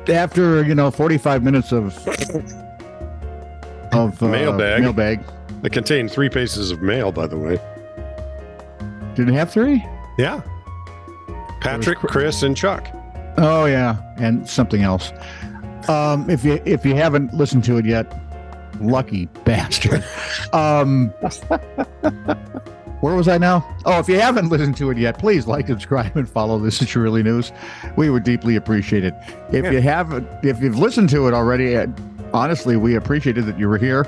After 45 minutes of mailbag. It contained 3 pieces of mail, by the way. Did it have 3? Yeah. Patrick, Chris, and Chuck. Oh yeah, and something else. If you haven't listened to it yet, lucky bastard. Where was I now? Oh, if you haven't listened to it yet, please like, subscribe, and follow This Is Really News. We would deeply appreciate it. If you've listened to it already, honestly, we appreciated that you were here.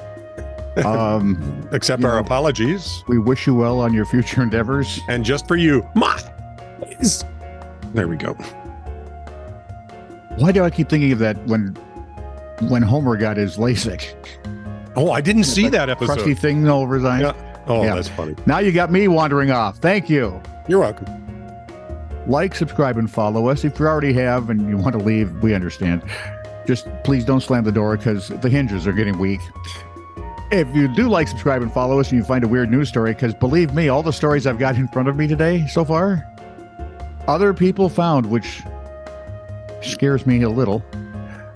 Accept our apologies. We wish you well on your future endeavors. And just for you, there we go. Why do I keep thinking of that when Homer got his LASIK? Oh, I didn't see that episode. Crusty thing over his eyes. Yeah. Oh, yeah. That's funny. Now you got me wandering off. Thank you. You're welcome. Like, subscribe, and follow us. If you already have and you want to leave, we understand. Just please don't slam the door because the hinges are getting weak. If you do like, subscribe, and follow us and you find a weird news story, because believe me, all the stories I've got in front of me today so far, other people found, which scares me a little.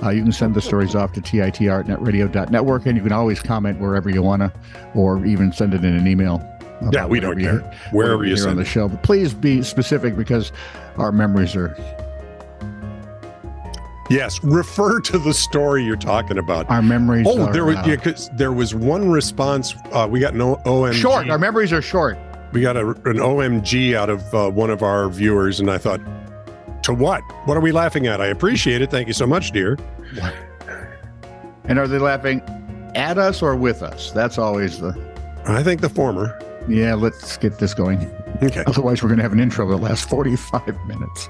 You can send the stories off to TITR@netradio.network, and you can always comment wherever you want to, or even send it in an email. Yeah, we don't care. Wherever you send on the show. But please be specific because our memories are... Yes, refer to the story you're talking about. Our memories are... because there was one response. We got no OMG. Short. Our memories are short. We got an OMG out of one of our viewers, and I thought, to what? What are we laughing at? I appreciate it. Thank you so much, dear. And are they laughing at us or with us? That's always the... I think the former. Yeah, let's get this going. Okay. Otherwise, we're going to have an intro that lasts 45 minutes.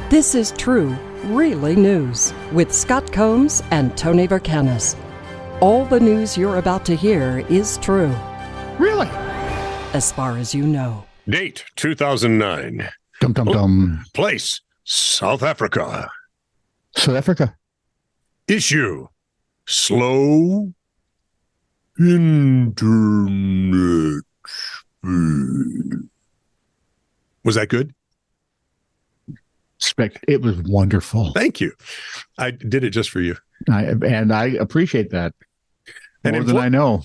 This is True, Really News with Scott Combs and Tony Vercanis. All the news you're about to hear is true. Really? As far as you know. Date, 2009. Dum-dum-dum. Place, South Africa. South Africa. Issue, slow internet speed. Was that good? It was wonderful. Thank you. I did it just for you. I appreciate that more than I know.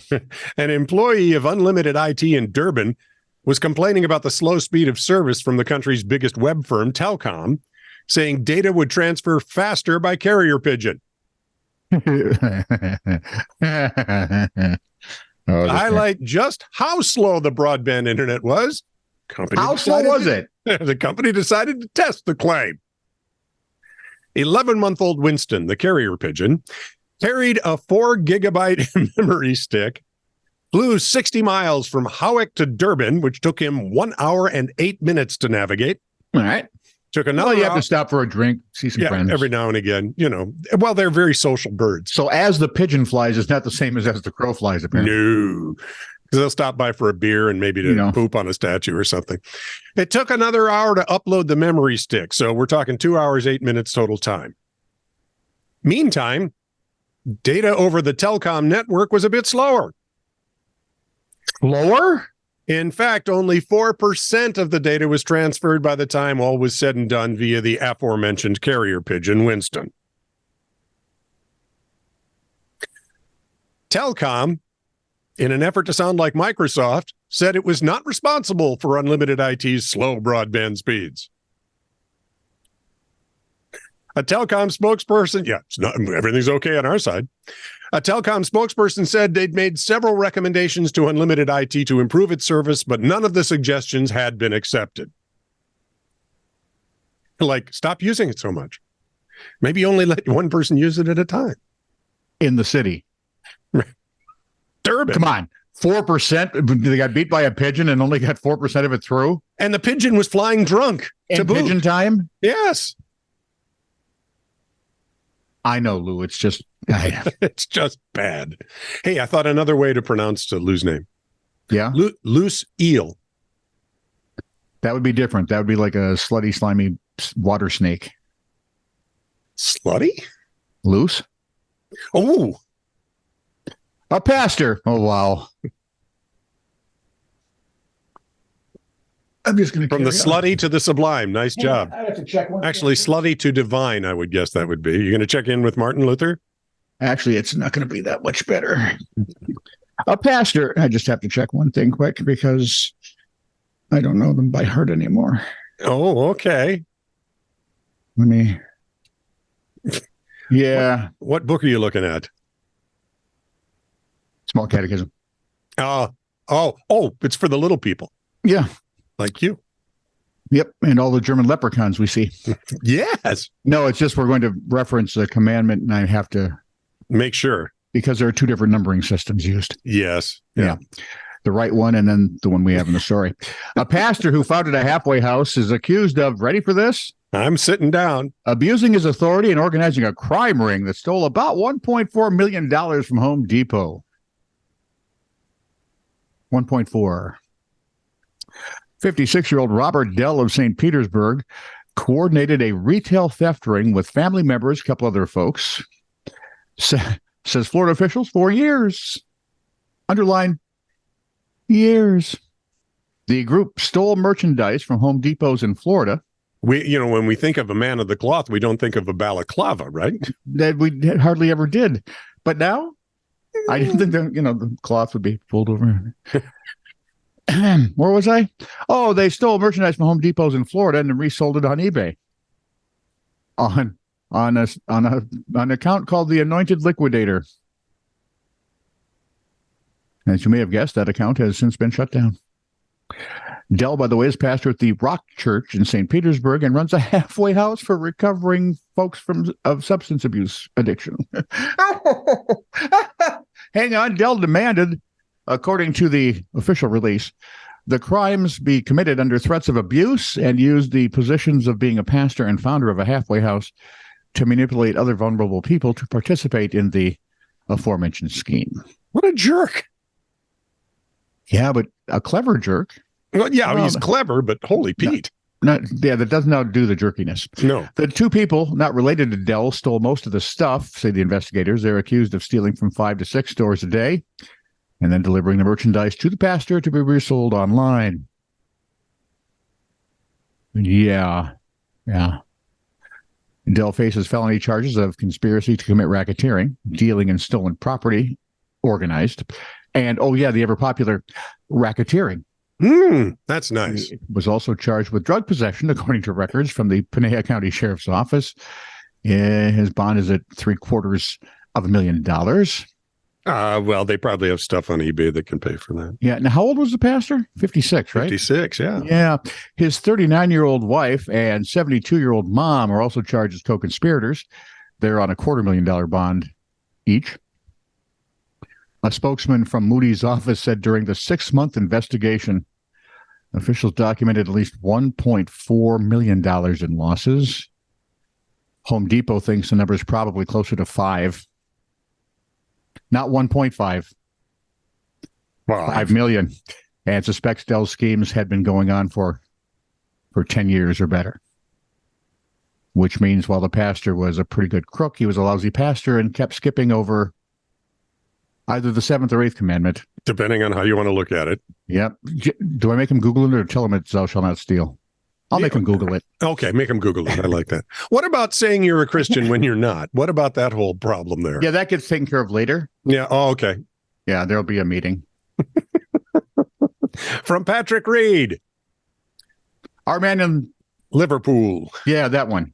An employee of Unlimited IT in Durban was complaining about the slow speed of service from the country's biggest web firm, Telkom, saying data would transfer faster by carrier pigeon. Highlight just how slow the broadband internet was. How slow was it? The company decided to test the claim. 11-month-old Winston, the carrier pigeon, carried a 4-gigabyte memory stick, flew 60 miles from Howick to Durban, which took him 1 hour and 8 minutes to navigate. All right. Took another. You have to stop for a drink, see some friends every now and again. Well, they're very social birds. So as the pigeon flies, it's not the same as the crow flies, apparently. No, because they'll stop by for a beer and maybe to poop on a statue or something. It took another hour to upload the memory stick, so we're talking 2 hours, 8 minutes total time. Meantime, data over the Telkom network was a bit slower. Slower? In fact, only 4% of the data was transferred by the time all was said and done via the aforementioned carrier pigeon, Winston. Telkom, in an effort to sound like Microsoft, said it was not responsible for Unlimited IT's slow broadband speeds. A Telkom spokesperson, everything's okay on our side. A Telkom spokesperson said they'd made several recommendations to Unlimited IT to improve its service, but none of the suggestions had been accepted. Like, stop using it so much. Maybe only let one person use it at a time. In the city. Durban. Come on. 4%? They got beat by a pigeon and only got 4% of it through? And the pigeon was flying drunk. In pigeon time? Yes. I know, Lou. It's just... it's just bad. Hey, I thought another way to pronounce Lou's name. Yeah? Loose eel. That would be different. That would be like a slutty, slimy water snake. Slutty? Loose? Oh. A pastor. Oh, wow. I'm just going to from the slutty to the sublime. Nice job. I have to check one. Actually, slutty to divine, I would guess that would be. You're going to check in with Martin Luther? Actually, it's not going to be that much better. A pastor. I just have to check one thing quick because I don't know them by heart anymore. Oh, okay. Let me. Yeah. What book are you looking at? Small Catechism. It's for the little people. Yeah. Like you. Yep. And all the German leprechauns we see. Yes. No, it's just we're going to reference the commandment and I have to make sure. Because there are two different numbering systems used. Yes. Yeah. The right one and then the one we have in the story. A pastor who founded a halfway house is accused of, ready for this? I'm sitting down. Abusing his authority and organizing a crime ring that stole about $1.4 million from Home Depot. 1.4. 56-year-old Robert Dell of St. Petersburg coordinated a retail theft ring with family members, a couple other folks. Says Florida officials, 4 years. Underline, years. The group stole merchandise from Home Depots in Florida. When we think of a man of the cloth, we don't think of a balaclava, right? That we hardly ever did. But now, I didn't think that, the cloth would be pulled over. Where was I? Oh, they stole merchandise from Home Depots in Florida and then resold it on eBay. On an account called the Anointed Liquidator. As you may have guessed, that account has since been shut down. Dell, by the way, is pastor at the Rock Church in St. Petersburg and runs a halfway house for recovering folks of substance abuse addiction. Hang on. Dell demanded, according to the official release, the crimes be committed under threats of abuse and used the positions of being a pastor and founder of a halfway house to manipulate other vulnerable people to participate in the aforementioned scheme. What a jerk. Yeah, but a clever jerk. Well, yeah, he's clever, but holy Pete. That doesn't outdo the jerkiness. No. The two people not related to Dell stole most of the stuff, say the investigators. They're accused of stealing from 5 to 6 stores a day and then delivering the merchandise to the pastor to be resold online. Yeah. Dell faces felony charges of conspiracy to commit racketeering, dealing in stolen property, organized, and, the ever-popular racketeering. That's nice. He was also charged with drug possession, according to records from the Pineda County Sheriff's Office. His bond is at $750,000. Well, they probably have stuff on eBay that can pay for that. Yeah. Now, how old was the pastor? 56, right? 56, yeah. Yeah. His 39-year-old wife and 72-year-old mom are also charged as co-conspirators. They're on a $250,000 bond each. A spokesman from Moody's office said during the 6-month investigation, officials documented at least $1.4 million in losses. Home Depot thinks the number is probably closer to 5. Not 1.5. 5 million. And suspects Dell's schemes had been going on for 10 years or better. Which means while the pastor was a pretty good crook, he was a lousy pastor and kept skipping over either the 7th or 8th commandment. Depending on how you want to look at it. Yep. Do I make him Google it or tell him it's thou shalt not steal? I'll make him Google it. Okay, make him Google it. I like that. What about saying you're a Christian when you're not? What about that whole problem there? Yeah, that gets taken care of later. Yeah. Oh, okay. Yeah, there'll be a meeting. From Patrick Reed. Our man in Liverpool. Yeah, that one.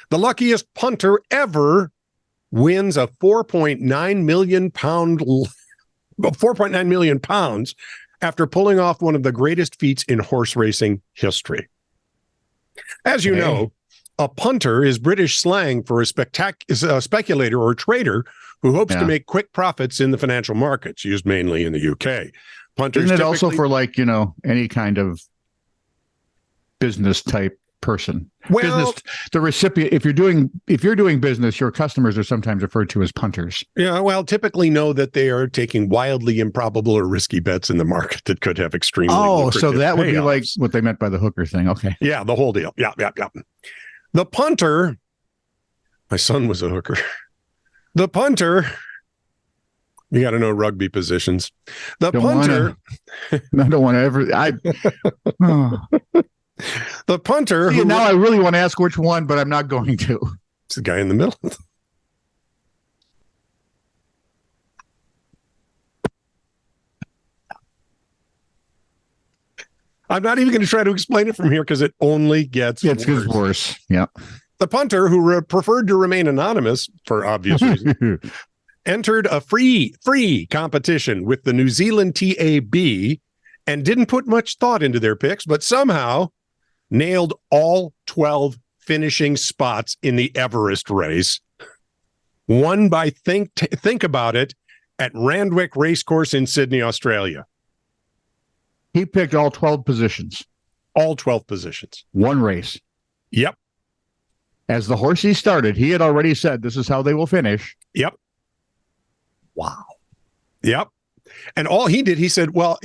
The luckiest punter ever wins a 4.9 million pounds after pulling off one of the greatest feats in horse racing history. As you know, a punter is British slang for a speculator or trader who hopes to make quick profits in the financial markets, used mainly in the UK. Punters Isn't it also for any kind of business type person? Well, business, the recipient, if you're doing business, your customers are sometimes referred to as punters. Yeah, well, typically know that they are taking wildly improbable or risky bets in the market that could have extremely so that would payoffs. be like what they meant by the hooker thing. Okay. Yeah, the whole deal. Yeah. The punter, my son was a hooker. The punter You got to know rugby positions. The Don't punter. I don't want to ever. The punter. See, now I really want to ask which one, but I'm not going to. It's the guy in the middle. I'm not even going to try to explain it from here because it only gets worse. Yeah. The punter, who preferred to remain anonymous for obvious reasons, entered a free competition with the New Zealand TAB and didn't put much thought into their picks, but somehow nailed all 12 finishing spots in the Everest race. Won by think about it at Randwick Racecourse in Sydney, Australia. He picked all 12 positions. All 12 positions. One race. Yep. As the horse he started, he had already said this is how they will finish. Yep. Wow. Yep. And all he did, he said, well,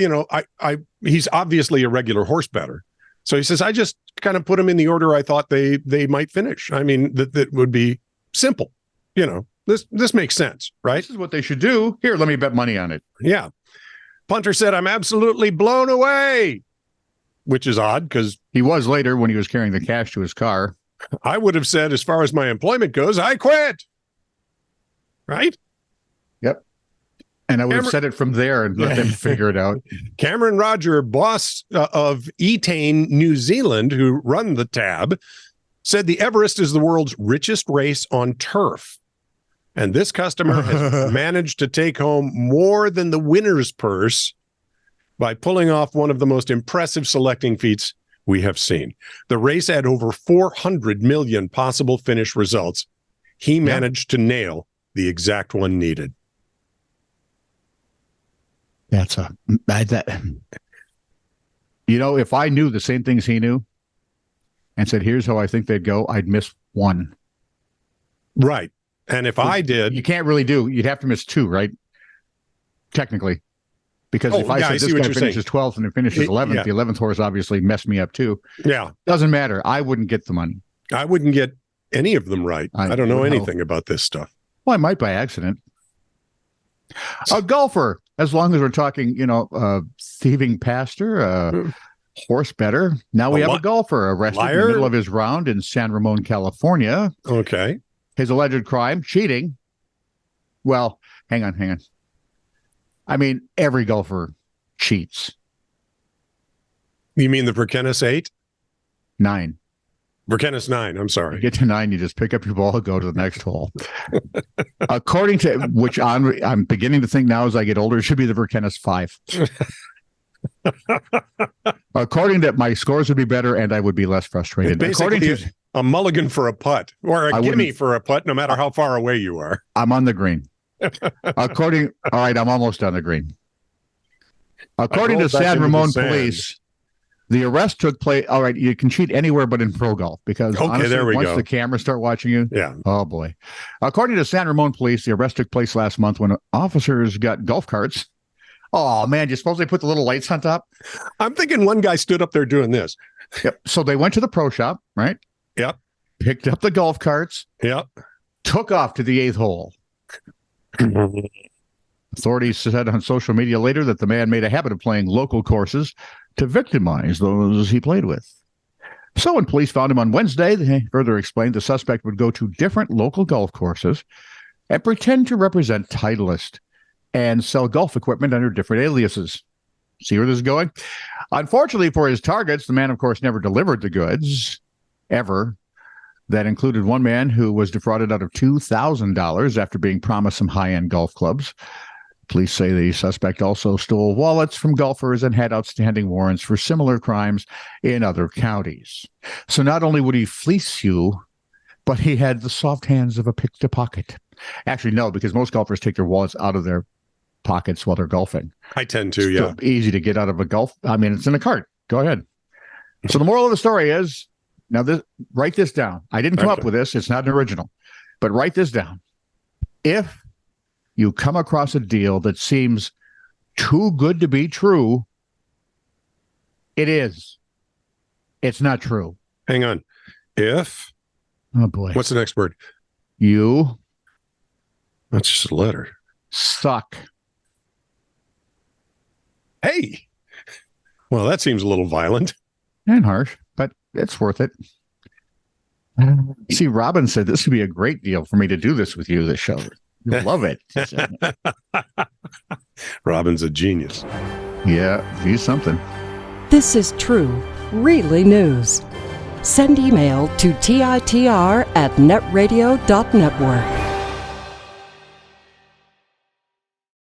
he's obviously a regular horse bettor. So he says, I just kind of put them in the order I thought they might finish. I mean, that would be simple. This makes sense, right? This is what they should do. Here, let me bet money on it. Yeah. Punter said, I'm absolutely blown away, which is odd because he was later when he was carrying the cash to his car. I would have said, as far as my employment goes, I quit. Right? Yep. And I would have said it from there and let them figure it out. Cameron Roger, boss of Etane, New Zealand, who run the tab, said the Everest is the world's richest race on turf. And this customer has managed to take home more than the winner's purse by pulling off one of the most impressive selecting feats we have seen. The race had over 400 million possible finish results. He managed to nail the exact one needed. If I knew the same things he knew and said, here's how I think they'd go, I'd miss one. Right. And if I did, you can't really you'd have to miss two, right? Technically. Because if I said this guy finishes 12th and it finishes 11th, the 11th horse obviously messed me up too. Yeah. Doesn't matter. I wouldn't get the money. I wouldn't get any of them right. I don't know anything about this stuff. Well, I might by accident. A golfer, as long as we're talking, thieving pastor, horse bettor. Now we have a golfer arrested in the middle of his round in San Ramon, California. Okay. His alleged crime, cheating. Well, hang on. I mean, every golfer cheats. You mean the Verkenis 8? 9. Verkenis 9, I'm sorry. You get to 9, you just pick up your ball and go to the next hole. According to, which I'm beginning to think now as I get older, it should be the Verkenis 5. According to my scores would be better and I would be less frustrated. According to a mulligan for a putt or a gimme for a putt, no matter how far away you are. I'm on the green. All right, I'm almost on the green. According to San Ramon police, the arrest took place. All right, you can cheat anywhere but in pro golf because honestly, once the cameras start watching you, oh boy. According to San Ramon police, the arrest took place last month when officers got golf carts. Oh man, do you suppose they put the little lights on top? I'm thinking one guy stood up there doing this. Yep. So they went to the pro shop, right? Yep. Picked up the golf carts. Yep. Took off to the 8th hole. Authorities said on social media later that the man made a habit of playing local courses to victimize those he played with. So when police found him on Wednesday, they further explained the suspect would go to different local golf courses and pretend to represent Titleist and sell golf equipment under different aliases. See where this is going? Unfortunately for his targets, the man, of course, never delivered the goods, ever. That included one man who was defrauded out of $2,000 after being promised some high-end golf clubs. Police say the suspect also stole wallets from golfers and had outstanding warrants for similar crimes in other counties. So not only would he fleece you, but he had the soft hands of a pick-to-pocket. Actually, no, because most golfers take their wallets out of their pockets while they're golfing. I tend to, yeah. Easy to get out of a golf. I mean, it's in a cart. Go ahead. So the moral of the story is, now, write this down. I didn't come up with this. It's not an original. But write this down. If you come across a deal that seems too good to be true, it is. It's not true. Hang on. If. Oh, boy. What's the next word? You. That's just a letter. Suck. Hey, well, that seems a little violent. And harsh, but it's worth it. See, Robin said this would be a great deal for me to do this with you, this show. You'll love it. Robin's a genius. Yeah, he's something. This is true, really news. Send email to TITR@netradio.network.